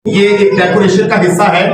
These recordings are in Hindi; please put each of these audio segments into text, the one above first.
ये एक डेकोरेशन का हिस्सा है।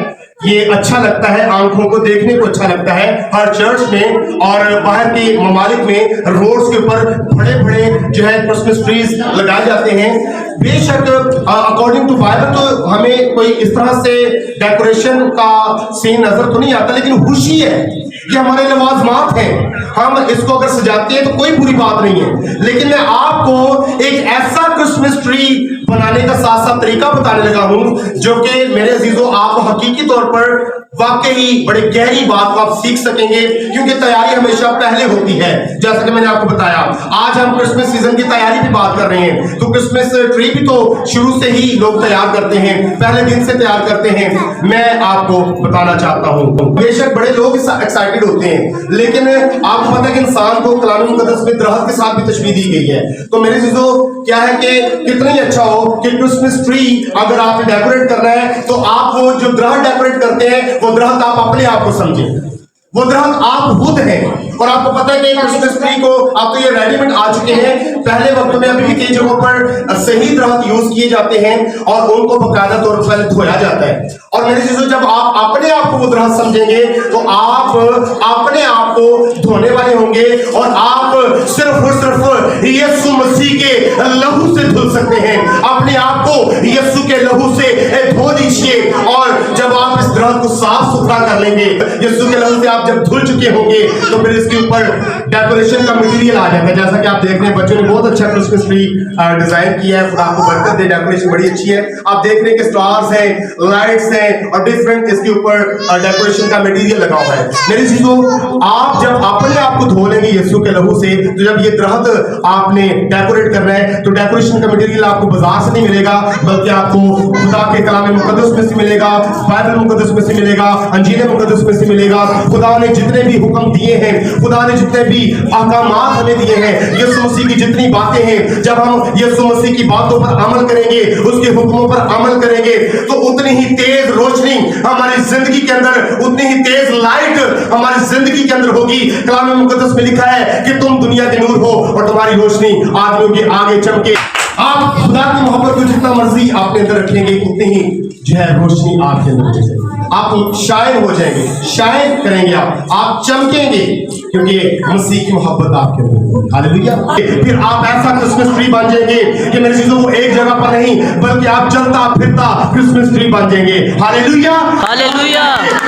ये अच्छा लगता है, आंखों को देखने को अच्छा लगता है। हर चर्च में और बाहर के ममालिक में रोड्स के ऊपर बड़े बड़े जो है क्रिसमस ट्रीज लगाए जाते हैं। बेशक अकॉर्डिंग टू बाइबल तो हमें कोई इस तरह से डेकोरेशन का सीन नजर तो नहीं आता, लेकिन खुशी है, ये हमारे लवाजमात हैं। हम इसको अगर सजाते हैं तो कोई बुरी बात नहीं है, लेकिन मैं आपको एक ऐसा क्रिसमस ट्री बनाने का साथ साथ तरीका बताने लगा हूं जो कि मेरे अजीजों आप हकीकी तौर पर वाकई बड़ी गहरी बात को आप सीख सकेंगे, क्योंकि तैयारी हमेशा पहले होती है। जैसा कि मैंने आपको बताया, आज हम क्रिसमस सीजन की तैयारी की बात कर रहे हैं, तो क्रिसमस ट्री भी तो शुरू से ही लोग तैयार करते हैं, पहले दिन से तैयार करते हैं। मैं आपको बताना चाहता हूं, बेशक बड़े लोग एक्साइटेड होते हैं, लेकिन आपको पता है कि इंसान को कलाम मुकद्दस में दरख्त के साथ भी तशबीह दी गई है। तो मेरे अजीजों क्या है कि कितना ही अच्छा हो कि क्रिसमस ट्री अगर आप डेकोरेट कर रहे हैं, तो आप वो जो दरख्त डेकोरेट करते हैं वो दरख्त आप अपने आप को समझें, वो दरख्त आप खुद हैं। और आपको पता है कि क्रिसमस ट्री को आप तो ये रेडीमेड आ चुके हैं, पहले वक्त में अभी भी कई जगहों पर सही दरख्त यूज किए जाते हैं और उनको बकायदा तौर पर धोया जाता है। और मेरे चीजों जब आप अपने आप को वो दरख्त समझेंगे तो आप अपने आप को धोने वाले होंगे और आप सिर्फ और सिर्फ यीशु मसीह के लहू से धुल सकते हैं। अपने आप को यीशु के लहू से धो दीजिए, और जब आप इस दरख्त को साफ सुथरा कर लेंगे, यीशु के लहू से आप जब धुल चुके होंगे, तो फिर इसके ऊपर डेकोरेशन का मटेरियल आ जाता है। जैसा कि आप देख रहे हैं, बच्चों ने बहुत अच्छा क्रिसमस ट्री डिजाइन किया है, खुदा आपको बरकत दे। डेकोरेशन बड़ी अच्छी है, आप देख रहे हैं कि स्टार्स हैं, लाइट्स हैं और डिफरेंट इसके ऊपर डेकोरेशन का मटेरियल लगा हुआ है। मेरी चीजों, आप जब अपने आप को धो लेंगे यीशु के लहू से, तो जब ये दरख्त आपने डेकोरेट करना है, तो डेकोरेशन का मटेरियल आपको बाजार से नहीं मिलेगा, बल्कि आपको खुदा के कलाम मुकद्दस में से मिलेगा, बाइबल मुकद्दस में से मिलेगा, अंजील मुकद्दस में से मिलेगा। खुदा ने जितने भी हुक्म दिए हैं, खुदा ने जितने भी अहकामात हमें दिए हैं, यीशु मसीह की जितनी बातें हैं, जब हम यीशु मसीह की बातों पर अमल करेंगे, उसके हुक्मों पर अमल करेंगे, तो उतनी ही तेज रोशनी हमारी जिंदगी के अंदर, उतनी ही तेज लाइट हमारी जिंदगी के अंदर होगी। कलाम मुकद्दस में लिखा है कि तुम दुनिया के नूर हो और तुम्हारी रोशनी आदमियों के आगे चमके। आप खुदा की मोहब्बत को जितना मर्जी आपके अंदर रखेंगे, उतनी ही जो है रोशनी आपके अंदर हो जाएगी, आप शाइन हो जाएंगे, शाइन करेंगे, आप चमकेंगे, क्योंकि मसीह की मोहब्बत आपके अंदर। हालेलुया। फिर आप ऐसा क्रिसमस ट्री बन जाएंगे कि मेरे चीजों को एक जगह पर नहीं, बल्कि आप चलता फिरता क्रिसमस ट्री बन जाएंगे। Hallelujah, hallelujah.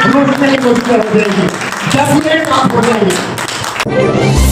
रोशनी हो जाएगी, डेकोरेट आप हो जाएंगे।